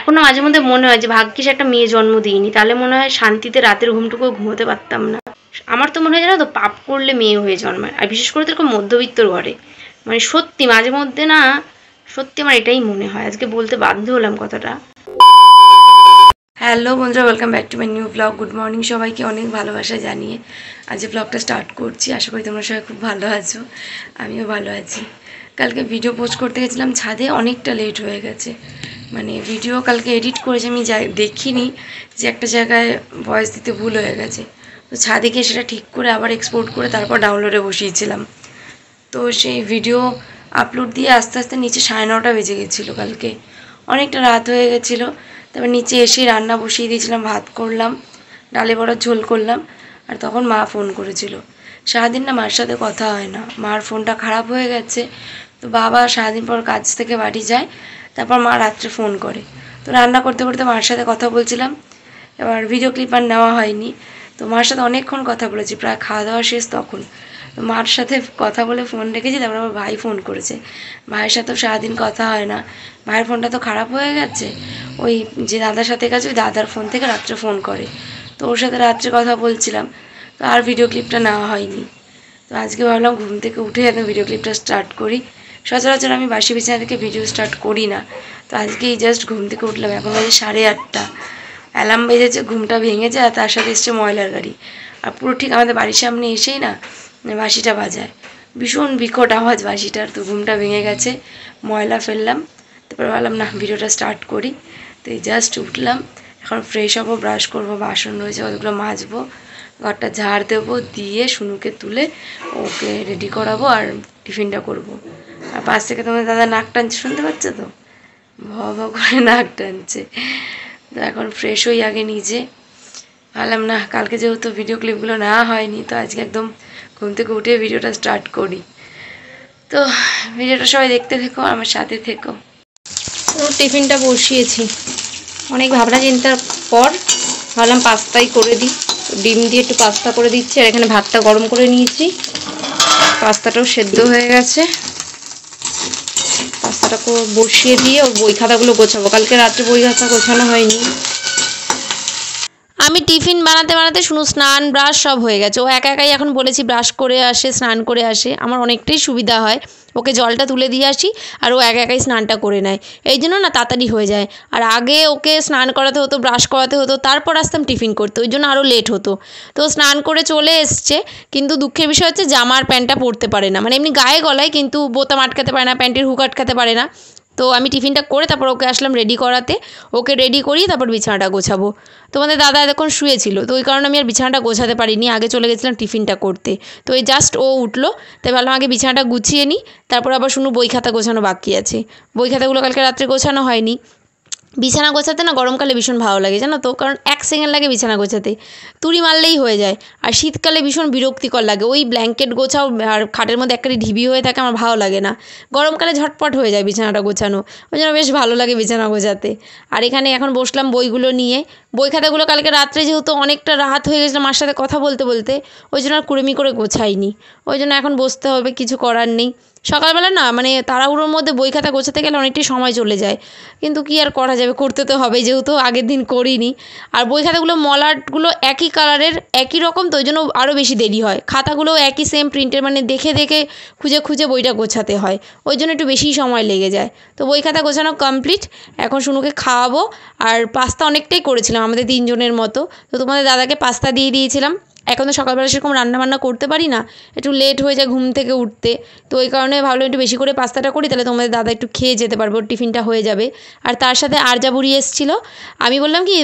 এখনো মাঝে মধ্যে মনে হয় যে ভাগ্যিস একটা মেয়ে জন্ম দিইনি, তাহলে মনে হয় শান্তিতে রাতের ঘুমটুকু ঘুমোতে পারতাম না। আমার তো মনে হয় জানো তো, পাপ করলে মেয়ে হয়ে জন্মায়, আর বিশেষ করে তো এরকম মধ্যবিত্তর ঘরে। মানে সত্যি মাঝে মধ্যে না, সত্যি আমার এটাই মনে হয়। আজকে বলতে বাধ্য হলাম কথাটা। হ্যালো বন্ধুরা, welcome back to my new blog. Good morning সবাইকে, অনেক ভালোবাসা জানিয়ে আজ ব্লগটা স্টার্ট করছি। আশা করি তোমরা সবাই খুব ভালো আছো, আমিও ভালো আছি। কালকে ভিডিও পোস্ট করতে গেছিলাম ছাদে, অনেকটা লেট হয়ে গেছে। মানে ভিডিও কালকে এডিট করেছি, আমি দেখিনি যে একটা জায়গায় ভয়েস দিতে ভুল হয়ে গেছে। তো ছাদে গিয়ে সেটা ঠিক করে আবার এক্সপোর্ট করে তারপর ডাউনলোডে বসিয়েছিলাম। তো সেই ভিডিও আপলোড দিয়ে আস্তে আস্তে নিচে 9:30 বেজে গেছিলো। কালকে অনেকটা রাত হয়ে গেছিলো। তারপর নিচে এসে রান্না বসিয়ে দিয়েছিলাম, ভাত করলাম, ডালে বড়ার ঝোল করলাম। আর তখন মা ফোন করেছিল। সারাদিন না মার সাথে কথা হয় না, মার ফোনটা খারাপ হয়ে গেছে। তো বাবা সারাদিন পর কাজ থেকে বাড়ি যায়, তারপর মা রাত্রে ফোন করে। তো রান্না করতে করতে মার সাথে কথা বলছিলাম। এবার ভিডিও ক্লিপ আর নেওয়া হয়নি। তো মার সাথে অনেকক্ষণ কথা বলেছি, প্রায় খাওয়া দাওয়া শেষ তখন। মার সাথে কথা বলে ফোন রেখেছি, তারপর আমার ভাই ফোন করেছে। ভাইয়ের সাথেও সারাদিন কথা হয় না, ভাইয়ের ফোনটা তো খারাপ হয়ে গেছে। ওই যে দাদার সাথে গেছে, ওই দাদার ফোন থেকে রাত্রে ফোন করে। তো ওর সাথে রাত্রে কথা বলছিলাম। তো আর ভিডিও ক্লিপটা নেওয়া হয়নি। তো আজকে ভাবলাম ঘুম থেকে উঠে একদম ভিডিও ক্লিপটা স্টার্ট করি। সচরাচর আমি বাসি বিছানা থেকে ভিডিও স্টার্ট করি না। তো আজকে এই জাস্ট ঘুম থেকে উঠলাম, এখন বাজে 8:30। অ্যালার্ম বেজেছে, ঘুমটা ভেঙেছে, আর তার সাথে এসছে ময়লার গাড়ি। আর পুরো ঠিক আমাদের বাড়ির সামনে এসেই না বাঁশিটা বাজায়, ভীষণ বিকট আওয়াজ বাঁশিটার। তো ঘুমটা ভেঙে গেছে, ময়লা ফেললাম। তারপর ভাবলাম না, ভিডিওটা স্টার্ট করি। তো এই জাস্ট উঠলাম, এখন ফ্রেশ হবো, ব্রাশ করবো, বাসন রয়েছে ওগুলো মাজবো, ঘরটা ঝাড় দেবো, দিয়ে শুনুকে তুলে ওকে রেডি করাবো আর টিফিনটা করবো। আর পাশ থেকে তোমাদের দাদা নাক টানছে, শুনতে পাচ্ছ তো, ভ ভ করে নাক টানছে। তো এখন ফ্রেশ হই আগে নিজে। ভাবলাম না, কালকে যেহেতু ভিডিও ক্লিপগুলো নেওয়া হয়নি, তো আজকে একদম ঘুম থেকে উঠে ভিডিওটা স্টার্ট করি। তো ভিডিওটা সবাই দেখতে থেকো, আমার সাথে থেকো। তো টিফিনটা বসিয়েছি, অনেক ভাবনা চিন্তার পর ভাবলাম পাস্তাই করে দিই। ডিম দিয়ে একটু পাস্তা করে দিচ্ছি, আর এখানে ভাতটা গরম করে নিয়েছি, পাস্তাটাও সেদ্ধ হয়ে গেছে। পাস্তাটা বসিয়ে দিয়ে ওর বই খাতাগুলো গোছাবো, কালকে রাত্রে বই খাতা গোছানো হয়নি। আমি টিফিন বানাতে বানাতে শুনো স্নান ব্রাশ সব হয়ে গেছে। ও একা একাই এখন বলেছি ব্রাশ করে আসে, স্নান করে আসে, আমার অনেকটাই সুবিধা হয়। ওকে জলটা তুলে দিয়ে আসি আর ও একা একাই স্নানটা করে নেয়, এই জন্য না তাড়াতাড়ি হয়ে যায়। আর আগে ওকে স্নান করাতে হতো, ব্রাশ করাতে হতো, তারপর আসতাম টিফিন করতে, ওই জন্য আরও লেট হতো। তো স্নান করে চলে এসছে, কিন্তু দুঃখের বিষয় হচ্ছে জামার প্যান্টটা পরতে পারে না, মানে এমনি গায়ে গলায়, কিন্তু বোতাম আটকাতে পারে না, প্যান্টের হুক আটকাতে পারে না। তো আমি টিফিনটা করে তারপর ওকে আসলাম রেডি করাতে, ওকে রেডি করিয়ে তারপর বিছানাটা গোছাবো। তোমাদের দাদা এতক্ষণ শুয়েছিল, তো ওই কারণে আমি আর বিছানাটা গোছাতে পারিনি, আগে চলে গেছিলাম টিফিনটা করতে। তো এই জাস্ট ও উঠলো, তাই ভাবলাম আগে বিছানাটা গুছিয়ে নিই, তারপর আবার শুনো বই খাতা গোছানো বাকি আছে। বই খাতাগুলো কালকে রাত্রে গোছানো হয়নি। বিছানা গোছাতে না গরমকালে ভীষণ ভালো লাগে জানো তো, কারণ 1 সেকেন্ড লাগে বিছানা গোছাতে, তুড়ি মারলেই হয়ে যায়। আর শীতকালে ভীষণ বিরক্তিকর লাগে, ওই ব্ল্যাঙ্কেট গোছাও আর খাটের মধ্যে একবারে ঢিবি হয়ে থাকে, আমার ভালো লাগে না। গরমকালে ঝটপট হয়ে যায় বিছানাটা গোছানো, ওই জন্য বেশ ভালো লাগে বিছানা গোছাতে। আর এখানে এখন বসলাম বইগুলো নিয়ে। বই খাতাগুলো কালকে রাত্রে যেহেতু অনেকটা রাত হয়ে গেছিলো মার সাথে কথা বলতে বলতে, ওই জন্য আর কুড়েমি করে গোছাইনি। ওই জন্য এখন বসতে হবে, কিছু করার নেই। সকালবেলা না মানে তাড়াহুড়োর মধ্যে বই খাতা গোছাতে গেলে অনেকটাই সময় চলে যায়, কিন্তু কী আর করা যাবে, করতে তো হবেই, যেহেতু আগের দিন করিনি। আর বই খাতাগুলো মলাটগুলো একই কালারের, একই রকম, তো ওই জন্য আরও বেশি দেরি হয়। খাতাগুলোও একই সেম প্রিন্টের, মানে দেখে দেখে খুঁজে খুঁজে বইটা গোছাতে হয়, ওই জন্য একটু বেশিই সময় লেগে যায়। তো বই খাতা গোছানো কমপ্লিট, এখন শুনুকে খাওয়াবো। আর পাস্তা অনেকটাই করেছিলাম আমাদের 3 জনের মতো, তো তোমাদের দাদাকে পাস্তা দিয়ে দিয়েছিলাম। এখন তো সকালবেলা সেরকম রান্নাবান্না করতে পারি না, একটু লেট হয়ে যায় ঘুম থেকে উঠতে, তো ওই কারণে ভাবলাম একটু বেশি করে পাস্তাটা করি, তাহলে তোমাদের দাদা একটু খেয়ে যেতে পারবে, ওর টিফিনটা হয়ে যাবে। আর তার সাথে আরজা বুড়ি এসেছিলো, আমি বললাম কি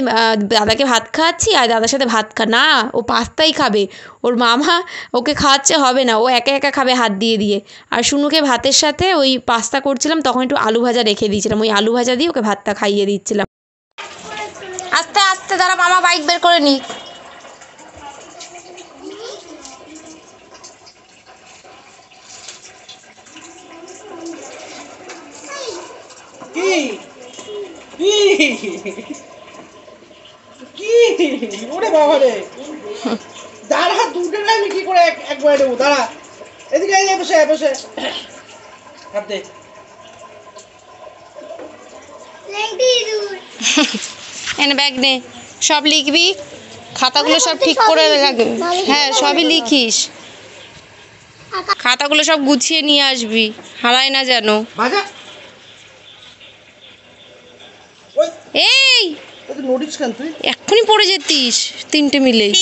দাদাকে ভাত খাওয়াচ্ছি আর দাদার সাথে ভাত না, ও পাস্তাই খাবে, ওর মামা ওকে খাওয়াচ্ছে হবে না, ও একা একা খাবে হাত দিয়ে দিয়ে। আর শুনুকে ভাতের সাথে ওই পাস্তা করছিলাম, তখন একটু আলু ভাজা রেখে দিয়েছিলাম, ওই আলু ভাজা দিয়ে ওকে ভাতটা খাইয়ে দিচ্ছিলাম। আস্তে আস্তে দাঁড়া, মামা বাইক বের করে নি। ওরে বাবা রে, দাঁড়া, দুটো আমি কি করে একবারে দেবো, দাঁড়া, এদিকে বসে বসে হাত দে। এনে ব্যাগ নে, সব লিখবি, খাতাগুলো সব ঠিক করে রাখবি। হ্যাঁ সবই লিখিস, খাতাগুলো সব গুছিয়ে নিয়ে আসবি, হারায় না যেন। বাজা ওই এই তুই নোটিস কেন তুই? এক্ষুনি পড়ে যেতিস তিনটে মিলেই।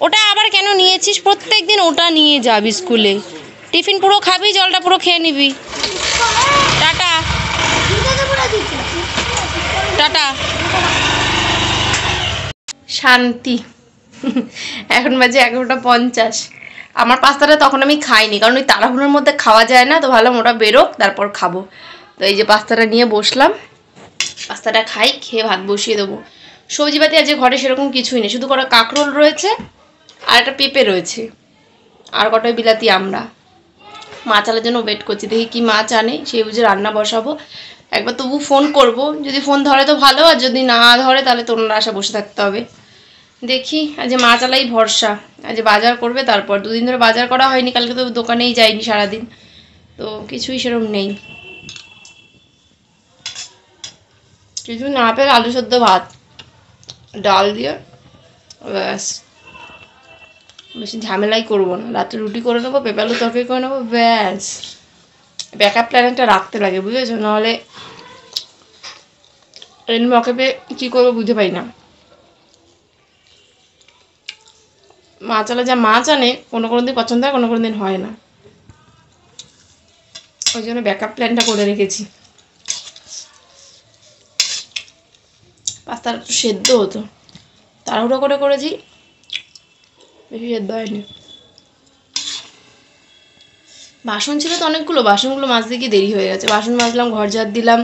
ওটা আবার কেন নিয়েছিস? প্রত্যেকদিন ওটা নিয়ে যাবি স্কুলে, টিফিন পুরো খাবি, জলটা পুরো খেয়ে নিবি। Tata tata. শান্তি। এখন বাজে 11:50। আমার পাস্তাটা তখন আমি খাইনি, কারণ ওই তাড়াহুড়োর মধ্যে খাওয়া যায় না, তো ভাবলাম ওটা বেরোক তারপর খাবো। তো এই যে পাস্তাটা নিয়ে বসলাম, পাস্তাটা খাই, খেয়ে ভাত বসিয়ে দেবো। সবজিপাতি আজকে ঘরে সেরকম কিছুই নেই, শুধু কটা কাঁকরোল রয়েছে আর একটা পেঁপে রয়েছে আর কটাই বিলাতি আমরা। মাছ আনার জন্য ওয়েট করছি, দেখি কি মাছ আনে সেই বুঝে রান্না বসাবো। একবার তবু ফোন করব, যদি ফোন ধরে তো ভালো, আর যদি না ধরে তাহলে তোমরা আশা বসে থাকতে হবে। দেখি আজ মাছ আলাই ভরসা, আজ বাজার করবে, তারপর দুদিন ধরে বাজার করা হয়নি, কালকে তো দোকানেই যাইনি সারাদিন, তো কিছুই সেরকম নেই। কিছু না পেলে আলু সেদ্ধ ভাত ডাল দিয়ে ব্যাস, বেশি ঝামেলাই করবো না। রাত্রে রুটি করে নেবো, পেঁপে আলু তরকারি করে নেবো, ব্যাস। ব্যাকআপ প্ল্যান একটা রাখতে লাগে বুঝেছো, নাহলে এর মকে পেয়ে কী করবো বুঝতে পারি না। মাছ আলা যা মাছ আনে কোনো কোনো দিন পছন্দ হয়, কোনো কোনো দিন হয় না, ওই জন্য ব্যাকআপ প্ল্যানটা করে রেখেছি। পাস্তাটা একটু সেদ্ধ হতো, তাড়াহুড়ো করে করেছি, বেশি সেদ্ধ হয়নি। বাসন ছিল তো অনেকগুলো, বাসনগুলো মাজতে গিয়ে দেরি হয়ে গেছে। বাসন মাজলাম, ঘর ঝাড় দিলাম,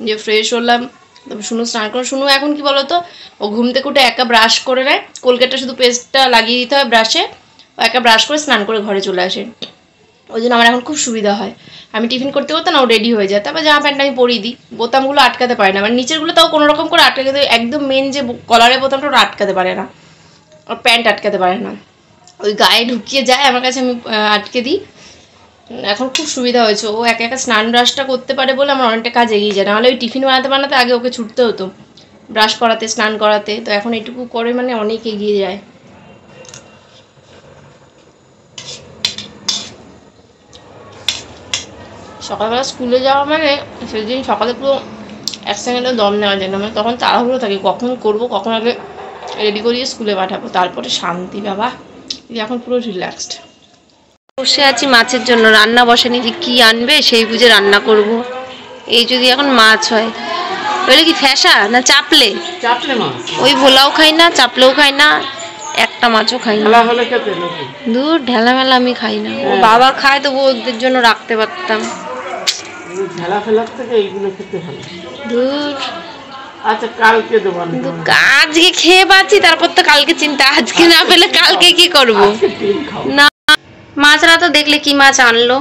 যে ফ্রেশ হলাম, তারপর শুনু স্নান করো। শুনু এখন কি বলতো, ও ঘুম থেকে উঠে একা ব্রাশ করে নেয়, কোলগেটটা শুধু পেস্টটা লাগিয়ে দিতে হয় ব্রাশে, ও একা ব্রাশ করে স্নান করে ঘরে চলে আসে। ওই জন্য আমার এখন খুব সুবিধা হয়, আমি টিফিন করতে করতে না ও রেডি হয়ে যায়। তারপর জামা প্যান্টটা আমি পরিয়ে দিই, বোতামগুলো আটকাতে পারে না, মানে নিচেরগুলো তাও কোনো রকম করে আটকাতে, একদম মেন যে কলারের বোতামটা ওটা আটকাতে পারে না, ওর প্যান্ট আটকাতে পারে না, ওই গায়ে ঢুকিয়ে যায় আমার কাছে, আমি আটকে দিই। এখন খুব সুবিধা হয়েছে, ও একা একা স্নান ব্রাশটা করতে পারে বলে আমার অনেকটা কাজ এগিয়ে যায়, নাহলে ওই টিফিন বানাতে বানাতে আগে ওকে ছুটতে হতো ব্রাশ করাতে, স্নান করাতে, তো এখন এইটুকু করে মানে অনেক এগিয়ে যায়। সকালবেলা স্কুলে যাওয়া মানে সেদিন সকালে পুরো এক সেকেন্ডে দম নেওয়া যায় না, মানে তখন তাড়াহুড়ো থাকে কখন করবো, কখন আগে রেডি করিয়ে স্কুলে পাঠাবো, তারপরে শান্তি। বাবা এখন পুরো রিল্যাক্সড। বসে আছি মাছের জন্য, রান্না বসেনি, যে কী আনবে সেই বুঝে রান্না করব। এই যদি এখন মাছ হয়, ওইটা কি ফ্যাসা না চাপলে? চাপলে মাছ, ওই ভোলাও খাই না, চাপলেও খাই না, একটা মাছও খাই না। দূর ঢেলা মেলা আমি খাই না, ও বাবা খায় তো ওদের জন্য রাখতে পারতাম। ঢেলা ফেলার থেকে এইগুলো খেতে ভালো। দূর, আচ্ছা কালকে দেবো, আজকে খেয়ে পাচ্ছি, তারপর তো কালকে চিন্তা, আজকে না পেলে কালকে কি করব না। মাছরা তো দেখলে কি মাছ আনলো,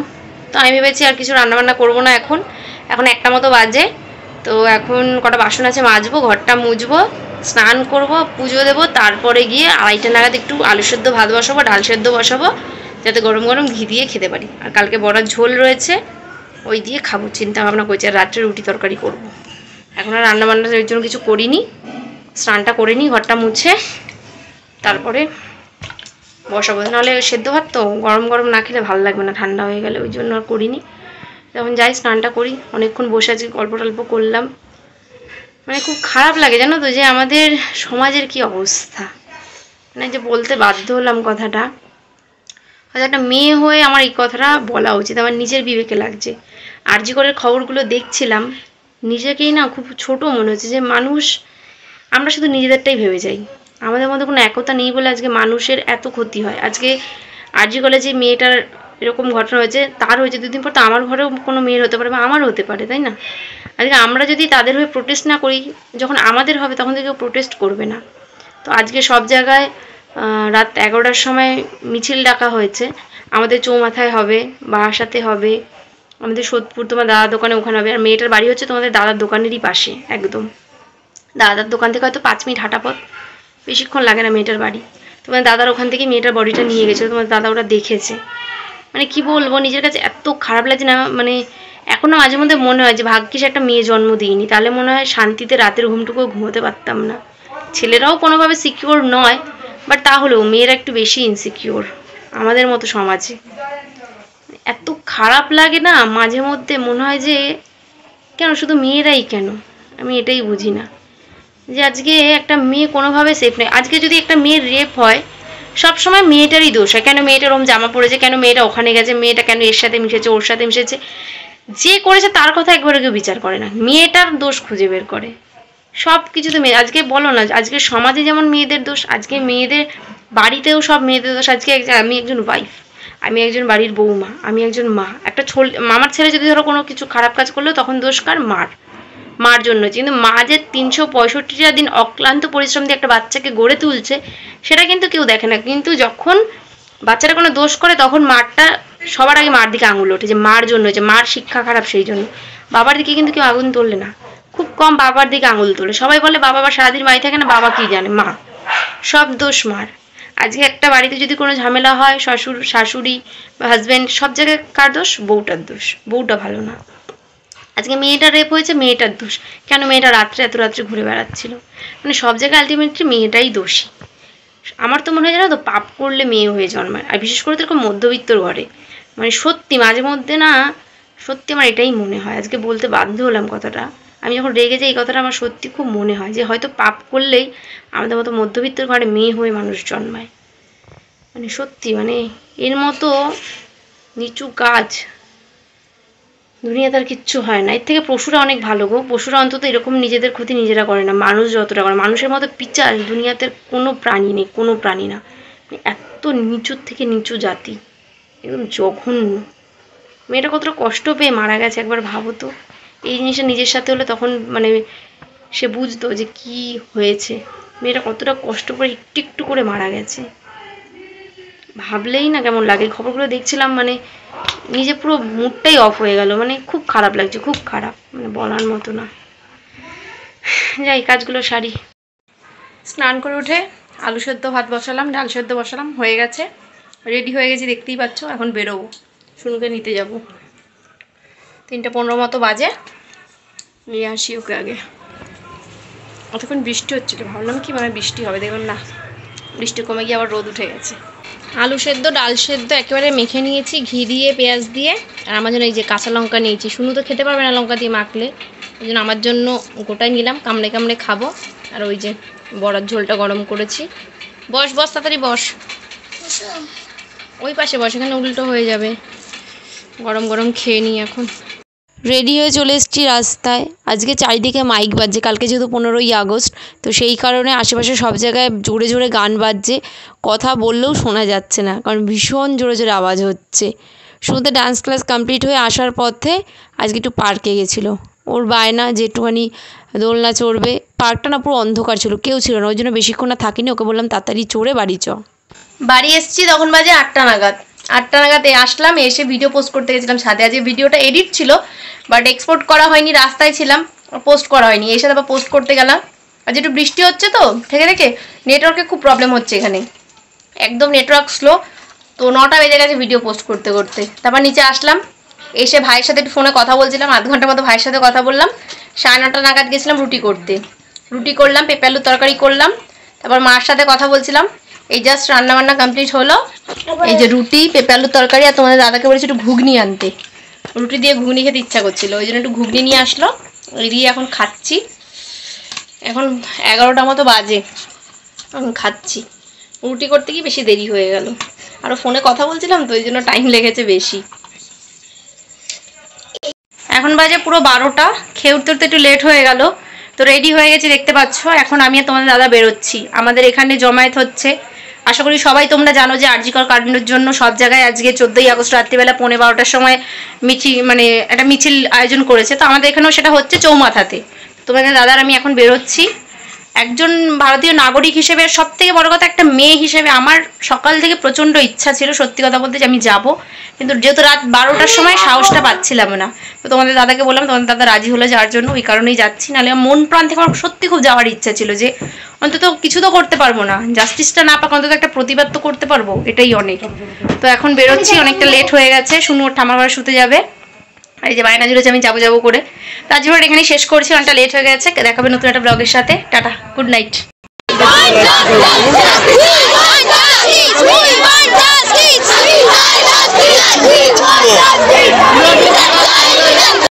তো আমি ভেবেছি আর কিছু রান্নাবান্না করবো না এখন। এখন 1টা মতো বাজে, তো এখন কটা বাসন আছে মাজবো, ঘরটা মুছবো, স্নান করব, পুজো দেবো, তারপরে গিয়ে 2:30 নাগাদ একটু আলু সেদ্ধ ভাত বসাবো, ডাল সেদ্ধ বসাবো, যাতে গরম গরম ঘি দিয়ে খেতে পারি। আর কালকে বড়ার ঝোল রয়েছে, ওই দিয়ে খাবো চিন্তা ভাবনা করছি। আর রাত্রে রুটি তরকারি করবো। এখন আর রান্নাবান্না এর জন্য কিছু করিনি, স্নানটা করে নিই, ঘরটা মুছে তারপরে বসাবো, নাহলে সেদ্ধ ভাত তো গরম গরম না খেলে ভালো লাগবে না, ঠান্ডা হয়ে গেলে, ওই জন্য আর করিনি। যখন যাই স্নানটা করি, অনেকক্ষণ বসে আছি, গল্প টল্প করলাম। মানে খুব খারাপ লাগে জানো তো, যে আমাদের সমাজের কি অবস্থা, মানে যে বলতে বাধ্য হলাম কথাটা, হয়তো একটা মেয়ে হয়ে আমার এই কথাটা বলা উচিত, আমার নিজের বিবেকে লাগছে। আরজি করের খবরগুলো দেখছিলাম, নিজেকেই না খুব ছোট মনে হচ্ছে, যে মানুষ, আমরা শুধু নিজেদেরটাই ভেবে যাই, আমাদের মধ্যে কোনো একতা নেই বলে আজকে মানুষের এত ক্ষতি হয়। আজকে আরজি কলেজে মেয়েটার এরকম ঘটনা হয়েছে, তার হয়েছে, 2 দিন পর তো আমার ঘরেও কোনো মেয়ের হতে পারে বা আমার হতে পারে, তাই না? আজকে আমরা যদি তাদের হয়ে প্রোটেস্ট না করি, যখন আমাদের হবে তখন তো কেউ প্রোটেস্ট করবে না। তো আজকে সব জায়গায় রাত 11টার সময় মিছিল ডাকা হয়েছে, আমাদের চৌমাথায় হবে, বারাসাতে হবে, আমাদের সোদপুর তোমার দাদার দোকানে ওখানে হবে। আর মেয়েটার বাড়ি হচ্ছে তোমাদের দাদার দোকানেরই পাশে একদম, দাদার দোকান থেকে হয়তো 5 মিনিট হাঁটা পথ, বেশিক্ষণ লাগে না মেয়েটার বাড়ি। তোমার দাদার ওখান থেকে মেয়েটার বডিটা নিয়ে গেছিলো, তোমার দাদা ওটা দেখেছে। মানে কি বলবো, নিজের কাছে এত খারাপ লাগছে না, মানে এখনও মাঝে মধ্যে মনে হয় যে ভাগ্যিস একটা মেয়ে জন্ম দিইনি, তাহলে মনে হয় শান্তিতে রাতের ঘুমটুকুও ঘুমোতে পারতাম না। ছেলেরাও কোনোভাবে সিকিওর নয়, বাট তাহলেও মেয়েরা একটু বেশি ইনসিকিওর আমাদের মতো সমাজে। এত খারাপ লাগে না মাঝে মধ্যে, মনে হয় যে কেন শুধু মেয়েরাই কেন, আমি এটাই বুঝি না। যে আজকে একটা মেয়ে কোনোভাবে সেফ নেই। আজকে যদি একটা মেয়ের রেপ হয়, সবসময় মেয়েটারই দোষ হয়। কেন মেয়েটার ওরম জামা পড়েছে, কেন মেয়েটা ওখানে গেছে, মেয়েটা কেন এর সাথে মিশেছে, ওর সাথে মিশেছে, যে করেছে তার কথা একবারে কেউ বিচার করে না, মেয়েটার দোষ খুঁজে বের করে। সব কিছুতে মেয়ে, আজকে বলো না, আজকে সমাজে যেমন মেয়েদের দোষ, আজকে মেয়েদের বাড়িতেও সব মেয়েদের দোষ। আজকে আমি একজন ওয়াইফ, আমি একজন বাড়ির বৌমা, আমি একজন মা। একটা মামার ছেলে যদি ধরো কোনো কিছু খারাপ কাজ করলো, তখন দোষ কার? মার জন্য। কিন্তু মা যে 365টা দিন অক্লান্ত পরিশ্রম দিয়ে একটা বাচ্চাকে গড়ে তুলছে, সেটা কিন্তু কেউ দেখে না। কিন্তু যখন বাচ্চারা কোনো দোষ করে, তখন মারটা সবার আগে মার দিকে আঙুল ওঠে, যে মার জন্য, যে মার শিক্ষা খারাপ সেই জন্য। বাবার দিকে কিন্তু কেউ আগুন তোলে না, খুব কম বাবার দিকে আঙুল তোলে। সবাই বলে বাবা আবার সারাদিন বাড়ি থাকে না, বাবা কি জানে, মা। সব দোষ মার। আজকে একটা বাড়িতে যদি কোনো ঝামেলা হয়, শাশুড়ি বা হাজব্যান্ড, সব জায়গায় কার দোষ? বউটার দোষ, বউটা ভালো না। আজকে মেয়েটার রেপ হয়েছে, মেয়েটার দোষ। কেন মেয়েটা এত রাত্রে ঘুরে বেড়াচ্ছিল? মানে সব জায়গায় আলটিমেটলি মেয়েটাই দোষী। আমার তো মনে হয় জানো তো, পাপ করলে মেয়ে হয়ে জন্মায়, আর বিশেষ করে তো এরকম মধ্যবিত্তর ঘরে। মানে সত্যি মাঝে মধ্যে না, সত্যি আমার এটাই মনে হয়। আজকে বলতে বাধ্য হলাম কথাটা, আমি যখন রেগে যাই এই কথাটা আমার সত্যি খুব মনে হয়, যে হয়তো পাপ করলেই আমাদের মতো মধ্যবিত্তর ঘরে মেয়ে হয়ে মানুষ জন্মায়। মানে সত্যি, মানে এর মতো নিচু কাজ দুনিয়াতে আর কিচ্ছু হয় না। এর থেকে পশুরা অনেক ভালো গো। পশুরা অন্তত এরকম নিজেদের ক্ষতি নিজেরা করে না, মানুষ যতটা করে। মানুষের মতো পিচার দুনিয়াতে কোনো প্রাণী নেই, কোনো প্রাণী না। এত নিচুর থেকে নিচু জাতি, একদম জঘন্য। মেয়েটা কতটা কষ্ট পেয়ে মারা গেছে একবার ভাবো তো। এই জিনিসটা নিজের সাথে হলে তখন মানে সে বুঝতো যে কি হয়েছে। মেয়েটা কতটা কষ্ট করে একটু একটু করে মারা গেছে, ভাবলেই না কেমন লাগে। খবরগুলো দেখছিলাম, মানে নিজে পুরো মুডটাই অফ হয়ে গেল। মানে খুব খারাপ লাগছে, খুব খারাপ, মানে বলার মতো না। যাই কাজগুলো সারি। স্নান করে উঠে আলু সেদ্ধ ভাত বসালাম, ডাল সেদ্ধ বসালাম, হয়ে গেছে, রেডি হয়ে গেছি দেখতেই পাচ্ছ। এখন বেরোবো, শুনুকে নিতে যাব। 3:15 মতো বাজে, নিয়ে আসি ওকে আগে। অতক্ষণ বৃষ্টি হচ্ছিল, ভাবলাম কি মানে বৃষ্টি হবে, দেখলাম না, বৃষ্টি কমে গিয়ে আবার রোদ উঠে গেছে। আলু সেদ্ধ ডাল সেদ্ধ একেবারে মেখে নিয়েছি ঘি দিয়ে পেঁয়াজ দিয়ে। আর আমার জন্য এই যে কাঁচা লঙ্কা নিয়েছি, শুনু তো খেতে পারবে না লঙ্কা দিয়ে মাখলে, ওই জন্য আমার জন্য গোটাই নিলাম, কামড়ে কামড়ে খাবো। আর ওই যে বড়ার ঝোলটা গরম করেছি। বস বস তাড়াতাড়ি বস, ওই পাশে বস, এখানে উল্টো হয়ে যাবে। গরম গরম খেয়ে নিই এখন। রেডি হয়ে চলে এসেছি রাস্তায়। আজকে চারিদিকে মাইক বাজছে, কালকে যেহেতু 15ই আগস্ট, তো সেই কারণে আশেপাশে সব জায়গায় জোরে জোরে গান বাজছে। কথা বললেও শোনা যাচ্ছে না, কারণ ভীষণ জোরে জোরে আওয়াজ হচ্ছে। শুধু ডান্স ক্লাস কমপ্লিট হয়ে আসার পথে আজকে একটু পার্কে গেছিলো। ওর বায়না যে একটুখানি দোলনা চড়বে। পার্কটা না পুরো অন্ধকার ছিল, কেউ ছিল না, ওই জন্য বেশিক্ষণ না থাকিনি। ওকে বললাম তাড়াতাড়ি চড়ে বাড়ি চ। বাড়ি এসেছি তখন বাজে 8টা নাগাদ। 8টা নাগাদ আসলাম, এসে ভিডিও পোস্ট করতে গেছিলাম ছাদে। আজকে ভিডিওটা এডিট ছিল, বাট এক্সপোর্ট করা হয়নি, রাস্তায় ছিলাম, পোস্ট করা হয়নি। এসে তারপর পোস্ট করতে গেলাম। আজ একটু বৃষ্টি হচ্ছে তো থেকে থেকে, নেটওয়ার্কে খুব প্রবলেম হচ্ছে এখানে, একদম নেটওয়ার্ক স্লো। তো 9টা বেজে গেছে ভিডিও পোস্ট করতে করতে। তারপর নিচে আসলাম, এসে ভাইয়ের সাথে একটু ফোনে কথা বলছিলাম, আধ ঘন্টার মতো ভাইয়ের সাথে কথা বললাম। 9:30 নাগাদ গেছিলাম রুটি করতে, রুটি করলাম, পেঁপে আলুর তরকারি করলাম। তারপর মার সাথে কথা বলছিলাম। এই জাস্ট রান্নাবান্না কমপ্লিট হলো। এই যে রুটি, পেঁপে আলুর তরকারি, আর তোমাদের দাদাকে বলেছি একটু ঘুগনি আনতে, রুটি দিয়ে ঘুগনি খেতে ইচ্ছা করছিল, ওই জন্য একটু ঘুগনি নিয়ে আসলো, ওই দিয়ে এখন খাচ্ছি। এখন 11টা মতো বাজে, এখন খাচ্ছি। রুটি করতে গিয়ে বেশি দেরি হয়ে গেল, আরও ফোনে কথা বলছিলাম তো ওই জন্য টাইম লেগেছে বেশি। এখন বাজে পুরো 12টা, খেয়ে উঠতে উঠতে একটু লেট হয়ে গেল। তো রেডি হয়ে গেছি দেখতে পাচ্ছ। এখন আমি আর তোমাদের দাদা বেরোচ্ছি। আমাদের এখানে জমায়েত হচ্ছে, আশা করি সবাই তোমরা জানো যে আরজিকর কাণ্ডের জন্য সব জায়গায় আজকে 14ই আগস্ট রাত্রিবেলা 12:15টার সময় মানে একটা মিছিল আয়োজন করেছে। তো আমাদের এখানেও সেটা হচ্ছে চৌমাথাতে। তোমাদের দাদার আমি এখন বেরোচ্ছি। একজন ভারতীয় নাগরিক হিসেবে, সব থেকে বড় কথা একটা মেয়ে হিসেবে, আমার সকাল থেকে প্রচণ্ড ইচ্ছা ছিল সত্যি কথা বলতে যে আমি যাব, কিন্তু যেহেতু রাত 12টার সময় সাহসটা পাচ্ছিলাম না। তো তোমাদের দাদাকে বললাম, তোমাদের দাদা রাজি হলো যাওয়ার জন্য, ওই কারণেই যাচ্ছি। নাহলে মন প্রাণ থেকে আমার সত্যি খুব যাওয়ার ইচ্ছা ছিল, যে অন্তত কিছু তো করতে পারবো না, জাস্টিসটা না পাক অন্তত একটা প্রতিবাদ তো করতে পারবো, এটাই অনেক। তো এখন বেরোচ্ছি, অনেকটা লেট হয়ে গেছে। শুনু ওর ঠামার ঘরে শুতে যাবে, আর এই যে বায়না জুড়েছে আমি যাবো যাবো করে। তো আজ ভিডিওটা এখানেই শেষ করছি, অনেকটা লেট হয়ে গেছে। দেখাবে নতুন একটা ব্লগের সাথে। Tata, good night.